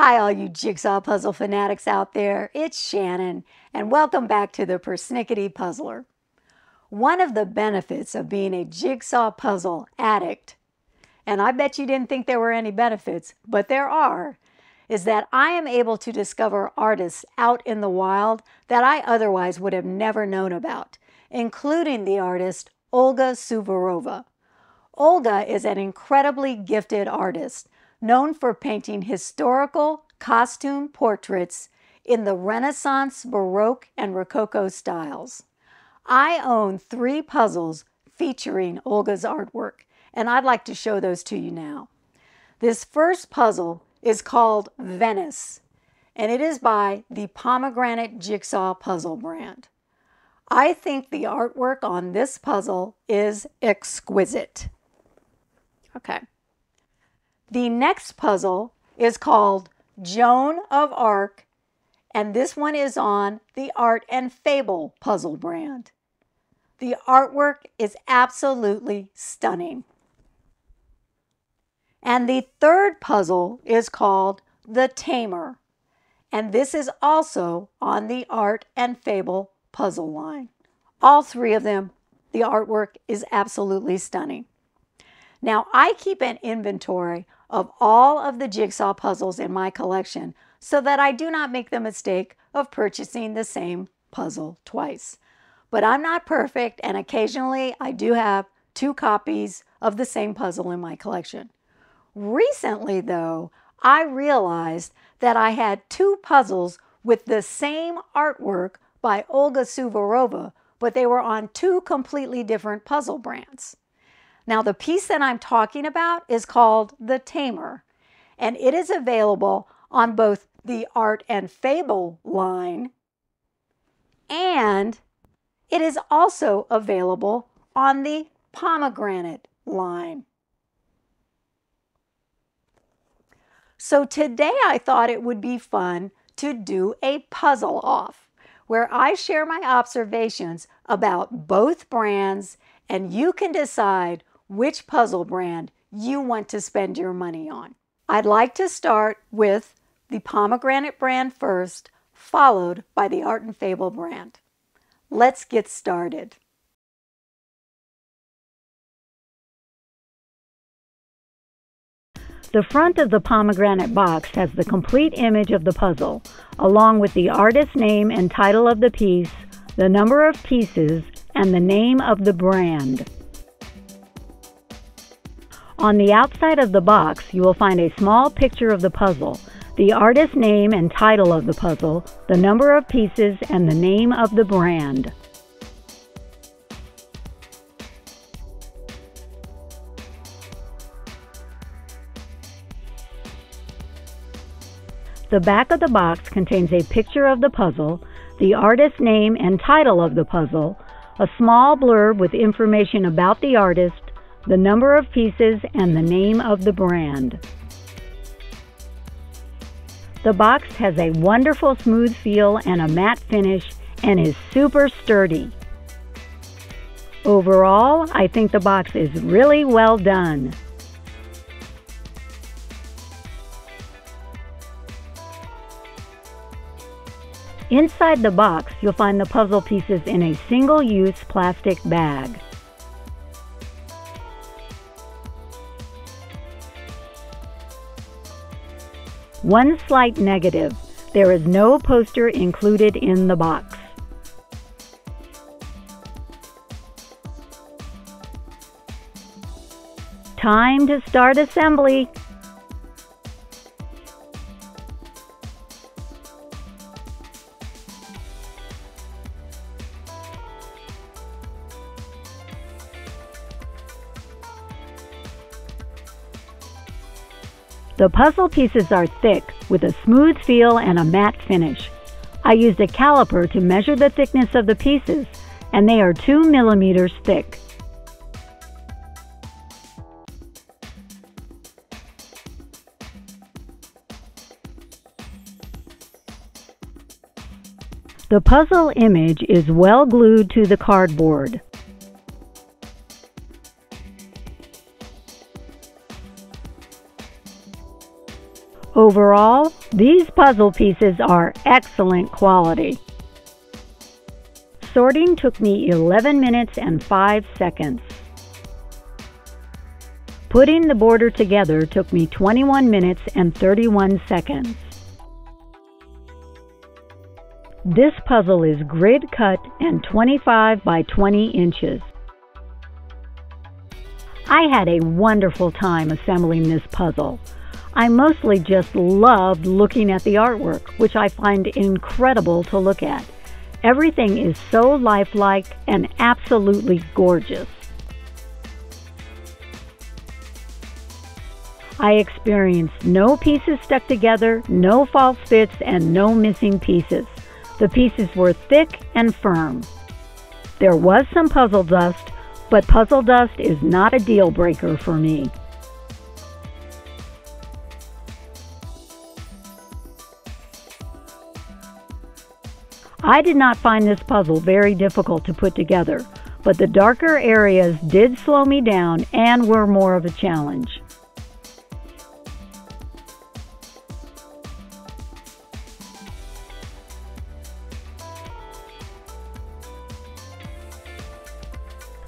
Hi, all you Jigsaw puzzle fanatics out there. It's Shannon, and welcome back to the Persnickety Puzzler. One of the benefits of being a Jigsaw puzzle addict, and I bet you didn't think there were any benefits, but there are, is that I am able to discover artists out in the wild that I otherwise would have never known about, including the artist Olga Suvorova. Olga is an incredibly gifted artist, known for painting historical costume portraits in the Renaissance, Baroque, and Rococo styles. I own 3 puzzles featuring Olga's artwork, and I'd like to show those to you now. This first puzzle is called Venice, and it is by the Pomegranate Jigsaw puzzle brand. I think the artwork on this puzzle is exquisite. Okay. The next puzzle is called Joan of Arc, and this one is on the Art and Fable puzzle brand. The artwork is absolutely stunning. And the third puzzle is called The Tamer, and this is also on the Art and Fable puzzle line. All 3 of them, the artwork is absolutely stunning. Now, I keep an inventory of all of the Jigsaw puzzles in my collection so that I do not make the mistake of purchasing the same puzzle twice. But I'm not perfect, and occasionally I do have 2 copies of the same puzzle in my collection. Recently, though, I realized that I had 2 puzzles with the same artwork by Olga Suvorova, but they were on 2 completely different puzzle brands. Now, the piece that I'm talking about is called The Tamer, and it is available on both the Art and Fable line, and it is also available on the Pomegranate line. So today I thought it would be fun to do a puzzle off, where I share my observations about both brands, and you can decide which puzzle brand you want to spend your money on. I'd like to start with the Pomegranate brand first, followed by the Art and Fable brand. Let's get started. The front of the Pomegranate box has the complete image of the puzzle, along with the artist's name and title of the piece, the number of pieces, and the name of the brand. On the outside of the box, you will find a small picture of the puzzle, the artist's name and title of the puzzle, the number of pieces, and the name of the brand. The back of the box contains a picture of the puzzle, the artist's name and title of the puzzle, a small blurb with information about the artist, the number of pieces, and the name of the brand. The box has a wonderful smooth feel and a matte finish and is super sturdy. Overall, I think the box is really well done. Inside the box, you'll find the puzzle pieces in a single-use plastic bag. One slight negative: there is no poster included in the box. Time to start assembly! The puzzle pieces are thick, with a smooth feel and a matte finish. I used a caliper to measure the thickness of the pieces, and they are 2 millimeters thick. The puzzle image is well glued to the cardboard. Overall, these puzzle pieces are excellent quality. Sorting took me 11 minutes and 5 seconds. Putting the border together took me 21 minutes and 31 seconds. This puzzle is grid cut and 25 by 20 inches. I had a wonderful time assembling this puzzle. I mostly just loved looking at the artwork, which I find incredible to look at. Everything is so lifelike and absolutely gorgeous. I experienced no pieces stuck together, no false fits, and no missing pieces. The pieces were thick and firm. There was some puzzle dust, but puzzle dust is not a deal breaker for me. I did not find this puzzle very difficult to put together, but the darker areas did slow me down and were more of a challenge.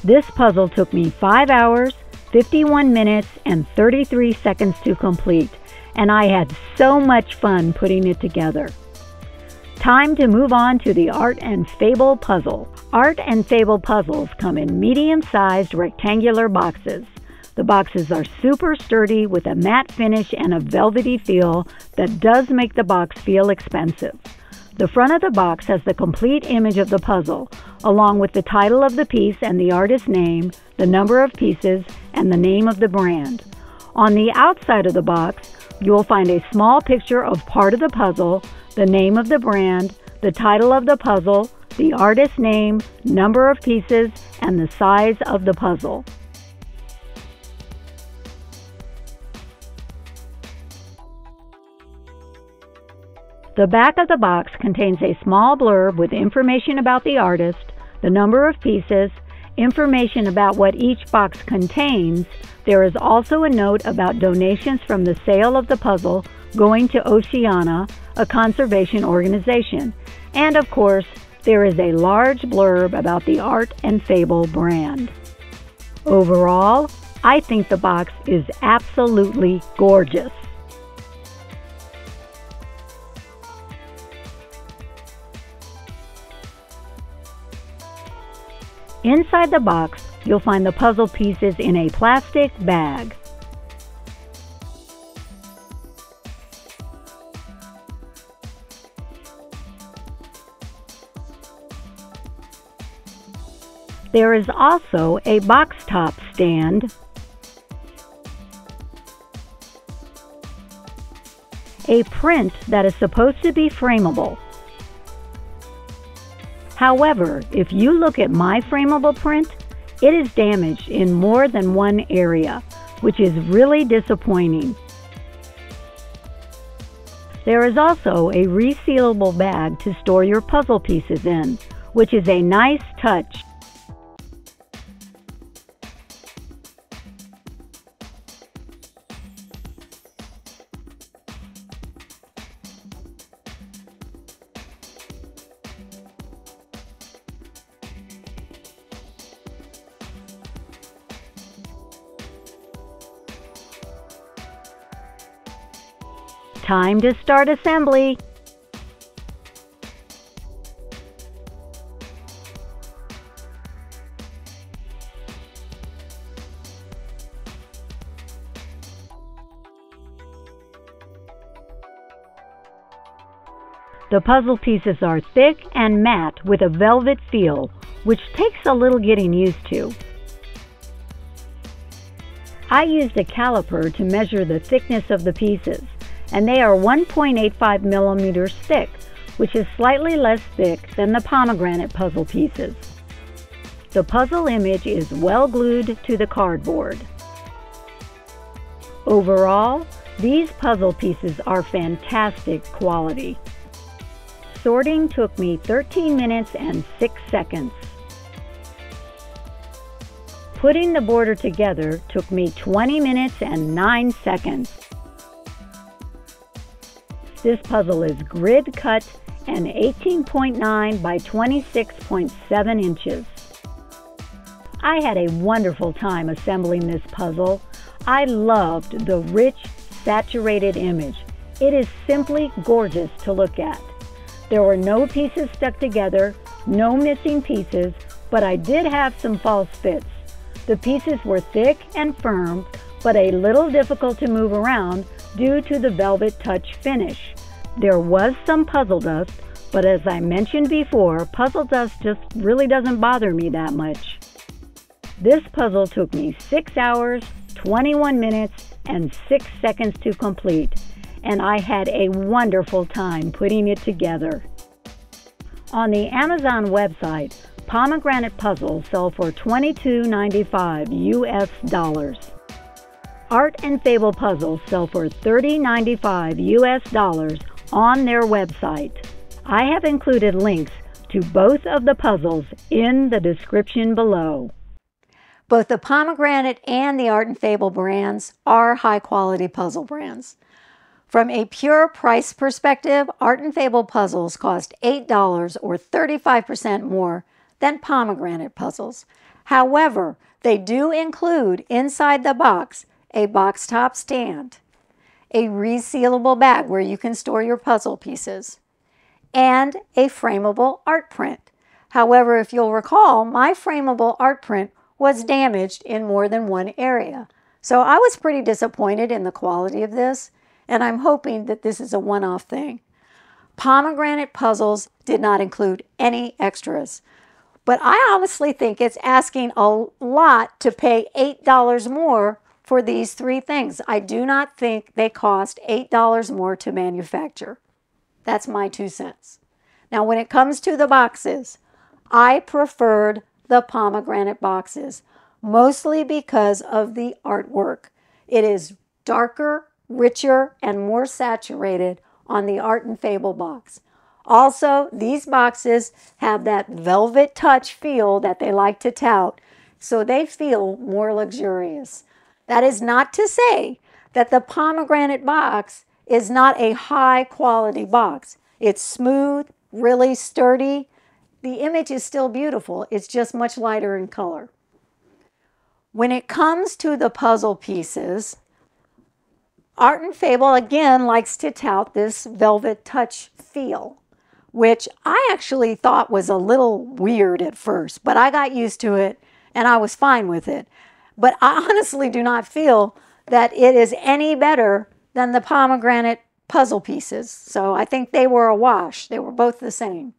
This puzzle took me 5 hours, 51 minutes, and 33 seconds to complete, and I had so much fun putting it together. Time to move on to the Art and Fable puzzle. Art and Fable puzzles come in medium-sized rectangular boxes. The boxes are super sturdy with a matte finish and a velvety feel that does make the box feel expensive. The front of the box has the complete image of the puzzle, along with the title of the piece and the artist's name, the number of pieces, and the name of the brand. On the outside of the box, you will find a small picture of part of the puzzle, the name of the brand, the title of the puzzle, the artist's name, number of pieces, and the size of the puzzle. The back of the box contains a small blurb with information about the artist, the number of pieces, information about what each box contains. There is also a note about donations from the sale of the puzzle going to Oceana, a conservation organization. And of course, there is a large blurb about the Art and Fable brand. Overall, I think the box is absolutely gorgeous. Inside the box, you'll find the puzzle pieces in a plastic bag. There is also a box top stand, a print that is supposed to be frameable. However, if you look at my frameable print, it is damaged in more than one area, which is really disappointing. There is also a resealable bag to store your puzzle pieces in, which is a nice touch. Time to start assembly. The puzzle pieces are thick and matte with a velvet feel, which takes a little getting used to. I used a caliper to measure the thickness of the pieces, and they are 1.85 millimeters thick, which is slightly less thick than the pomegranate puzzle pieces. The puzzle image is well glued to the cardboard. Overall, these puzzle pieces are fantastic quality. Sorting took me 13 minutes and 6 seconds. Putting the border together took me 20 minutes and 9 seconds. This puzzle is grid cut and 18.9 by 26.7 inches. I had a wonderful time assembling this puzzle. I loved the rich, saturated image. It is simply gorgeous to look at. There were no pieces stuck together, no missing pieces, but I did have some false fits. The pieces were thick and firm, but a little difficult to move around due to the velvet touch finish. There was some puzzle dust, but as I mentioned before, puzzle dust just really doesn't bother me that much. This puzzle took me 6 hours, 21 minutes, and 6 seconds to complete, and I had a wonderful time putting it together. On the Amazon website, pomegranate puzzles sell for $22.95 US. Art and Fable puzzles sell for $30.95 US on their website. I have included links to both of the puzzles in the description below. Both the Pomegranate and the Art and Fable brands are high-quality puzzle brands. From a pure price perspective, Art and Fable puzzles cost $8 or 35% more than Pomegranate puzzles. However, they do include inside the box a box top stand, a resealable bag where you can store your puzzle pieces, and a frameable art print. However, if you'll recall, my frameable art print was damaged in more than one area. So I was pretty disappointed in the quality of this, and I'm hoping that this is a one-off thing. Pomegranate puzzles did not include any extras, but I honestly think it's asking a lot to pay $8 more for these three things. I do not think they cost $8 more to manufacture. That's my 2 cents. Now, when it comes to the boxes, I preferred the Pomegranate boxes, mostly because of the artwork. It is darker, richer, and more saturated on the Art and Fable box. Also, these boxes have that velvet touch feel that they like to tout, so they feel more luxurious. That is not to say that the Pomegranate box is not a high quality box. It's smooth, really sturdy. The image is still beautiful. It's just much lighter in color. When it comes to the puzzle pieces, Art and Fable again likes to tout this velvet touch feel, which I actually thought was a little weird at first, but I got used to it and I was fine with it. But I honestly do not feel that it is any better than the Pomegranate puzzle pieces. So I think they were a wash. They were both the same.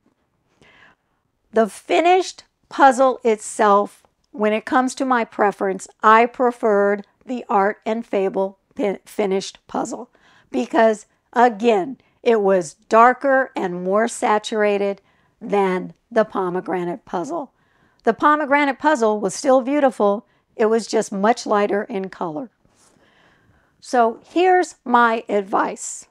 The finished puzzle itself, when it comes to my preference, I preferred the Art and Fable finished puzzle because, again, it was darker and more saturated than the Pomegranate puzzle. The Pomegranate puzzle was still beautiful. It was just much lighter in color. So here's my advice.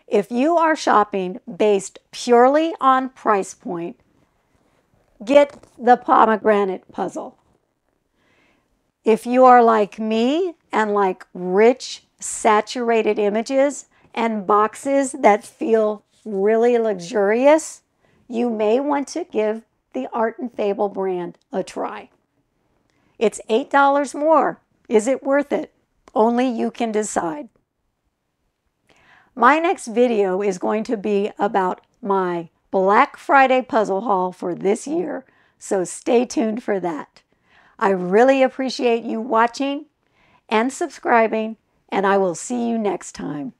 If you are shopping based purely on price point, get the Pomegranate puzzle. If you are like me and like rich, saturated images and boxes that feel really luxurious, you may want to give the Art and Fable brand a try. It's $8 more. Is it worth it? Only you can decide. My next video is going to be about my Black Friday puzzle haul for this year, so stay tuned for that. I really appreciate you watching and subscribing, and I will see you next time.